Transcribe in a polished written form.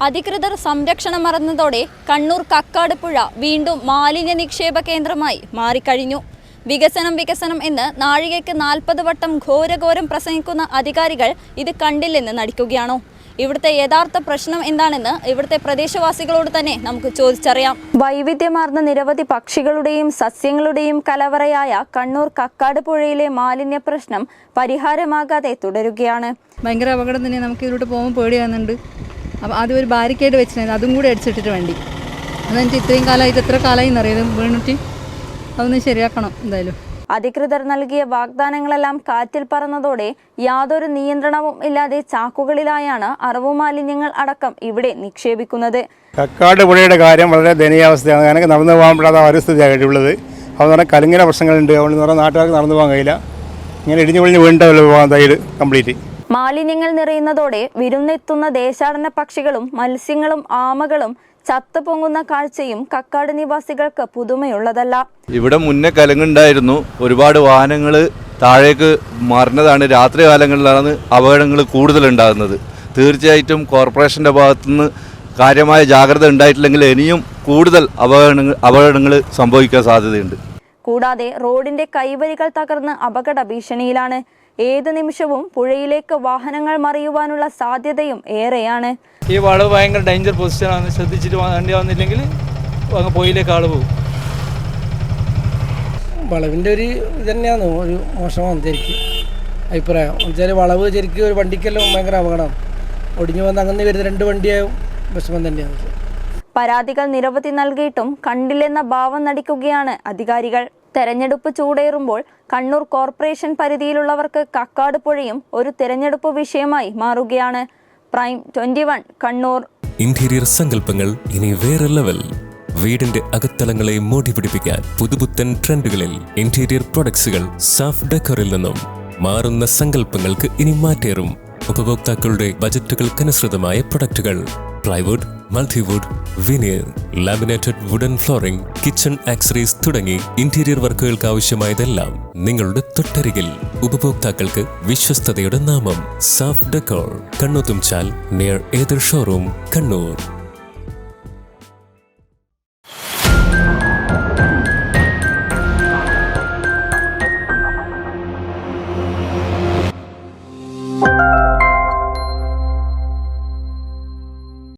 അധികൃതർ സംരക്ഷണം മറന്നതോടെ കണ്ണൂർ കക്കാട് പുഴ വീണ്ടും മാലിന്യ നിക്ഷേപ കേന്ദ്രമായി മാറിക്കഴിഞ്ഞു. വികസനം എന്ന് നാഴികയ്ക്ക് 40 വട്ടം ഘോരഘോരം പ്രസംഗിക്കുന്ന അധികാരികൾ ഇത് കണ്ടില്ലെന്ന് നടിക്കുകയാണോ? ഇവിടുത്തെ യഥാർത്ഥ പ്രശ്നം എന്താണെന്ന് ഇവിടുത്തെ പ്രദേശവാസികളോട് തന്നെ നമുക്ക് ചോദിച്ചറിയാം. വൈവിധ്യമാർന്ന നിരവധി പക്ഷികളുടെയും സസ്യങ്ങളുടെയും കലവറയായ കണ്ണൂർ കക്കാട് പുഴയിലെ മാലിന്യ പ്രശ്നം പരിഹാരമാകാതെ തുടരുകയാണ്. ഭയങ്കര അപകടം തന്നെ. നമുക്ക് ഇതിലോട്ട് പോകുമ്പോൾ പേടിയാകുന്നുണ്ട്. അപ്പോൾ ആദ്യം ഒരു ബാരിക്കേഡ് വെച്ചിട്ടുണ്ടായിരുന്നു, അതും കൂടി അടിച്ചിട്ടിട്ട് വേണ്ടി. അതെനിക്ക് ഇത്രയും കാലമായിട്ട് എത്ര കാലമായി എന്നറിയാം വീണിട്ട്. അതൊന്ന് ശരിയാക്കണം എന്തായാലും. അധികൃതർ നൽകിയ വാഗ്ദാനങ്ങളെല്ലാം കാറ്റിൽ പറന്നതോടെ യാതൊരു നിയന്ത്രണവും ഇല്ലാതെ ചാക്കുകളിലായാണ് അറവു മാലിന്യങ്ങൾ അടക്കം ഇവിടെ നിക്ഷേപിക്കുന്നത്. കക്കാട് പുഴയുടെ കാര്യം വളരെ ദയനീയാവസ്ഥയാണ്. എനിക്ക് നടന്നു പോകാൻ പെടാത്ത പരിസ്ഥിതിയായിട്ടുള്ളത്. അതെന്ന് പറഞ്ഞാൽ കലുങ്ങിന പ്രശ്നങ്ങളുണ്ട്. അതുകൊണ്ട് പറഞ്ഞാൽ നാട്ടുകാർക്ക് നടന്നു പോകാൻ കഴിയില്ല. ഇങ്ങനെ ഇടിഞ്ഞു പൊളിഞ്ഞ് വീണ്ടല്ലോ പോകാൻ തൈര് കംപ്ലീറ്റ്. മാലിന്യങ്ങൾ നിറയുന്നതോടെ വിരുന്നെത്തുന്ന ദേശാടന പക്ഷികളും മത്സ്യങ്ങളും ആമകളും ചത്തു പൊങ്ങുന്ന കാഴ്ചയും കക്കാട് നിവാസികൾക്ക് പുതുമയുള്ളതല്ല. ഇവിടെ മുന്നേ കലങ്ങുണ്ടായിരുന്നു. ഒരുപാട് വാഹനങ്ങൾ താഴേക്ക് മറിഞ്ഞതാണ്. രാത്രി കാലങ്ങളിലാണ് അപകടങ്ങൾ കൂടുതലുണ്ടാകുന്നത്. തീർച്ചയായിട്ടും കോർപ്പറേഷൻ്റെ ഭാഗത്തുനിന്ന് കാര്യമായ ജാഗ്രത ഉണ്ടായിട്ടില്ലെങ്കിൽ ഇനിയും കൂടുതൽ അപകടങ്ങൾ സംഭവിക്കാൻ സാധ്യതയുണ്ട്. കൂടാതെ റോഡിന്റെ കൈവരികൾ തകർന്ന് അപകട ഭീഷണിയിലാണ്. ഏത് നിമിഷവും പുഴയിലേക്ക് വാഹനങ്ങൾ മറിയുവാനുള്ള സാധ്യതയും ഏറെയാണ്. ഈ വളവ് ഭയങ്കര ഡേഞ്ചർ പൊസിഷനാണ്. ശ്രദ്ധിച്ചിട്ട് വണ്ടി വന്നില്ലെങ്കിൽ അങ്ങ് പുഴയിലേക്ക് ആൾ പോകും. വളവിൻ്റെ ഒരു ഇത് തന്നെയാണ് ഒരു മോശമാണ് ശരിക്കും അഭിപ്രായം. എന്നുവെച്ചാൽ വളവ് ശരിക്കും ഒരു വണ്ടിക്കെല്ലാം ഭയങ്കര അപകടമാണ്. ഒടിഞ്ഞു വന്ന് അങ്ങനെ വരുന്ന 2 വണ്ടിയായും വിഷമം തന്നെയാണ്. പരാതികൾ നിരവധി നൽകിയിട്ടും കണ്ടില്ലെന്ന ഭാവം നടിക്കുകയാണ് അധികാരികൾ. തെരഞ്ഞെടുപ്പ് ചൂടേറുമ്പോൾ കണ്ണൂർ കോർപ്പറേഷൻ പരിധിയിലുള്ളവർക്ക് കക്കാട് പുഴയും ഒരു തെരഞ്ഞെടുപ്പ് വിഷയമായി മാറുകയാണ്. പ്രൈം 21 കണ്ണൂർ. ഇന്റീരിയർ സങ്കല്പങ്ങൾ ഇനി വേറെ ലെവൽ. വീടിന്റെ അകത്തളങ്ങളെ മോടി പിടിപ്പിക്കാൻ പുതുപുത്തൻ ട്രെൻഡുകളിൽ ഇന്റീരിയർ പ്രൊഡക്ട്സുകൾ സാഫ് ഡെക്കറിൽ നിന്നും. മാറുന്ന സങ്കല്പങ്ങൾക്ക് ഇനി മാറ്റേറും. ഉപഭോക്താക്കളുടെ ബജറ്റുകൾക്കനുസൃതമായ പ്രൊഡക്റ്റുകൾ. Plywood, multiwood, veneer, laminated wooden flooring, kitchen accessories തുടങ്ങി ഇന്റീരിയർ വർക്കുകൾക്ക് ആവശ്യമായതെല്ലാം നിങ്ങളുടെ തൊട്ടരികിൽ. ഉപഭോക്താക്കൾക്ക് വിശ്വസ്തതയുടെ നാമം Saaf Decor. Kannothumchal near Ather showroom, Kannur.